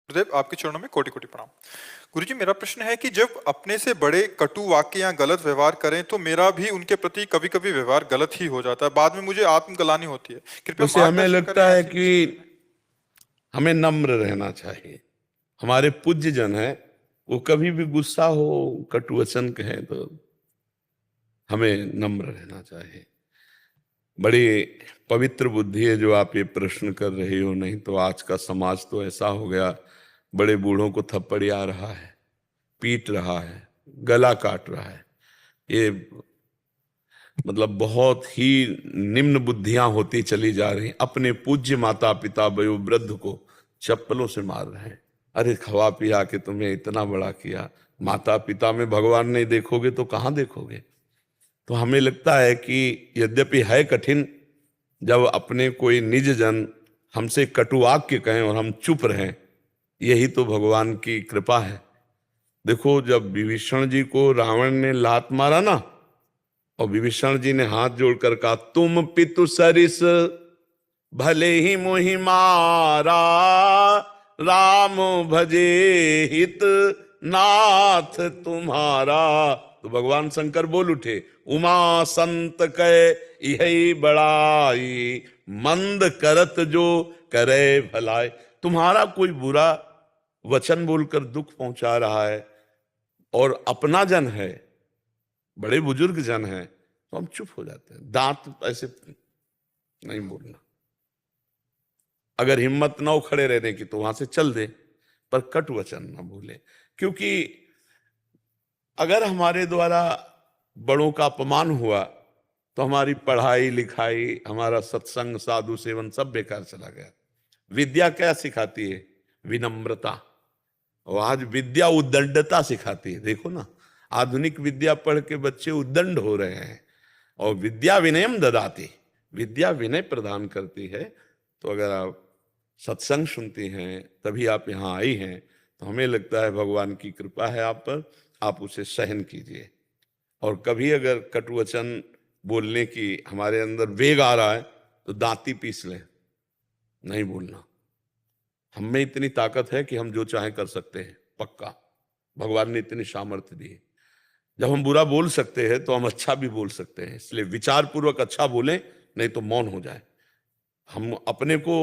गुरुदेव, आपके चरणों में कोटि कोटि प्रणाम। गुरुजी, मेरा प्रश्न है कि जब अपने से बड़े कटु वाक्य या गलत व्यवहार करें तो मेरा भी उनके प्रति कभी कभी व्यवहार गलत ही हो जाता है। बाद में मुझे आत्मग्लानि होती है। कृपया उसे हमें मार्गदर्शन करें लगता है ऐसी कि स्थिति में। हमें नम्र रहना चाहिए। हमारे पूज्य जन है, वो कभी भी गुस्सा हो, कटु वचन कहें तो हमें नम्र रहना चाहिए। बड़ी पवित्र बुद्धि है जो आप ये प्रश्न कर रही हो, नहीं तो आज का समाज तो ऐसा हो गया, बड़े बूढ़ों को थप्पड़िया रहा है, पीट रहा है, गला काट रहा है। ये मतलब बहुत ही निम्न बुद्धियां होती चली जा रही। अपने पूज्य माता पिता वयोवृद्ध को चप्पलों से मार रहे हैं। अरे खवा पिया के तुम्हें इतना बड़ा किया, माता पिता में भगवान नहीं देखोगे तो कहाँ देखोगे। तो हमें लगता है कि यद्यपि है कठिन, जब अपने कोई निज जन हमसे कटु वाक्य कहें और हम चुप रहें, यही तो भगवान की कृपा है। देखो, जब विभीषण जी को रावण ने लात मारा ना, और विभीषण जी ने हाथ जोड़कर कहा, तुम पितु सरिस भले ही मोहि मारा, राम भजे हित नाथ तुम्हारा। तो भगवान शंकर बोल उठे, उमा संत कै यही बड़ाई, मंद करत जो करे भलाई। तुम्हारा कोई बुरा वचन बोलकर दुख पहुंचा रहा है और अपना जन है, बड़े बुजुर्ग जन हैं, तो हम चुप हो जाते हैं। दांत ऐसे नहीं बोलना। अगर हिम्मत ना हो खड़े रहने की तो वहां से चल दे, पर कटु वचन ना बोले। क्योंकि अगर हमारे द्वारा बड़ों का अपमान हुआ तो हमारी पढ़ाई लिखाई, हमारा सत्संग साधु सेवन सब बेकार चला गया। विद्या क्या सिखाती है? विनम्रता। और आज विद्या उद्दंडता सिखाती है। देखो ना, आधुनिक विद्या पढ़ के बच्चे उद्दंड हो रहे हैं। और विद्या विनयम ददाती, विद्या विनय प्रदान करती है। तो अगर आप सत्संग सुनती हैं, तभी आप यहाँ आई हैं, तो हमें लगता है भगवान की कृपा है आप पर। आप उसे सहन कीजिए। और कभी अगर कटुवचन बोलने की हमारे अंदर वेग आ रहा है तो दांती पीस लें, नहीं बोलना। हम में इतनी ताकत है कि हम जो चाहें कर सकते हैं, पक्का। भगवान ने इतनी सामर्थ्य दी है। जब हम बुरा बोल सकते हैं तो हम अच्छा भी बोल सकते हैं। इसलिए विचार पूर्वक अच्छा बोलें, नहीं तो मौन हो जाए। हम अपने को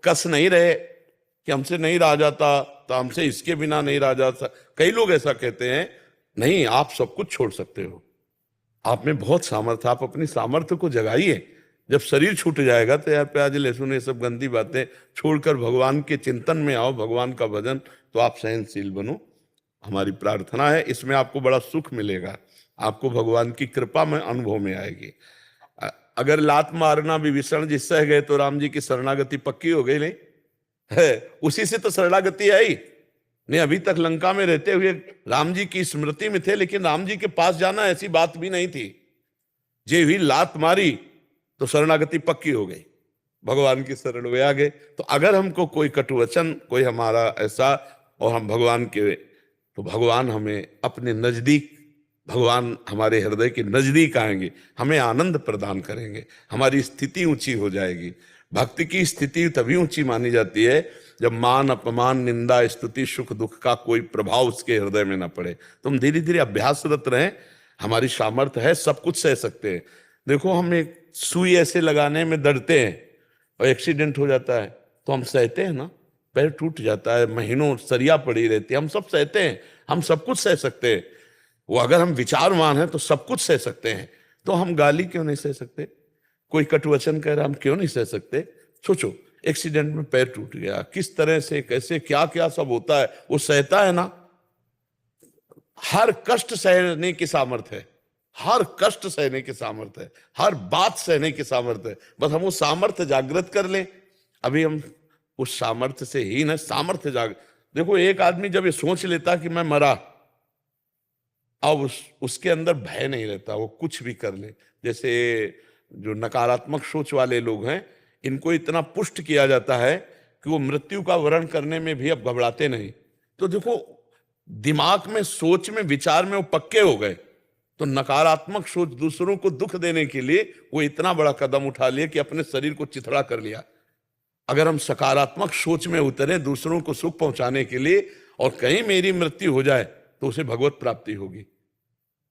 कस नहीं रहे कि हमसे नहीं रहा जाता, तो हमसे इसके बिना नहीं रहा जाता। कई लोग ऐसा कहते हैं, नहीं, आप सब कुछ छोड़ सकते हो, आप में बहुत सामर्थ्य, आप अपनी सामर्थ्य को जगाइए। जब शरीर छूट जाएगा तो यार प्याज लहसुन ये सब गंदी बातें छोड़कर भगवान के चिंतन में आओ, भगवान का भजन, तो आप सहनशील बनो। हमारी प्रार्थना है, इसमें आपको बड़ा सुख मिलेगा। आपको भगवान की कृपा में अनुभव में आएगी। अगर लात मारना विभीषण जी सह गए तो राम जी की शरणागति पक्की हो गई। नहीं है, उसी से तो शरणागति आई। नहीं, अभी तक लंका में रहते हुए राम जी की स्मृति में थे, लेकिन राम जी के पास जाना ऐसी बात भी नहीं थी। जे हुई लात मारी तो शरणागति पक्की हो गई, भगवान की शरण में आ गए। तो अगर हमको कोई कटुवचन, कोई हमारा ऐसा, और हम भगवान के, तो भगवान हमें अपने नजदीक, भगवान हमारे हृदय के नजदीक आएंगे, हमें आनंद प्रदान करेंगे, हमारी स्थिति ऊंची हो जाएगी। भक्ति की स्थिति तभी ऊंची मानी जाती है जब मान अपमान निंदा स्तुति सुख दुख का कोई प्रभाव उसके हृदय में ना पड़े। तो हम धीरे धीरे अभ्यासरत रहें, हमारी सामर्थ्य है, सब कुछ सह सकते हैं। देखो, हम एक सुई ऐसे लगाने में डरते हैं और एक्सीडेंट हो जाता है तो हम सहते हैं ना, पैर टूट जाता है, महीनों सरिया पड़ी रहती है, हम सब सहते हैं, हम सब कुछ सह सकते हैं। वो अगर हम विचारवान हैं तो सब कुछ सह सकते हैं। तो हम गाली क्यों नहीं सह सकते? कोई कटुवचन कह रहा, हम क्यों नहीं सह सकते? सोचो, एक्सीडेंट में पैर टूट गया, किस तरह से, कैसे, क्या क्या सब होता है, वो सहता है ना। हर कष्ट सहने की सामर्थ्य है, हर कष्ट सहने की सामर्थ्य है, हर बात सहने की सामर्थ्य है। बस हम वो सामर्थ्य जागृत कर लें। अभी हम उस सामर्थ्य से ही ना, सामर्थ्य देखो, एक आदमी जब ये सोच लेता कि मैं मरा, अब उसके अंदर भय नहीं रहता, वो कुछ भी कर ले। जैसे जो नकारात्मक सोच वाले लोग हैं, इनको इतना पुष्ट किया जाता है कि वो मृत्यु का वर्ण करने में भी अब घबराते नहीं। तो देखो, दिमाग में, सोच में, विचार में वो पक्के हो गए। तो नकारात्मक सोच, दूसरों को दुख देने के लिए वो इतना बड़ा कदम उठा लिया कि अपने शरीर को चिथड़ा कर लिया। अगर हम सकारात्मक सोच में उतरे दूसरों को सुख पहुंचाने के लिए, और कहीं मेरी मृत्यु हो जाए तो उसे भगवत प्राप्ति होगी।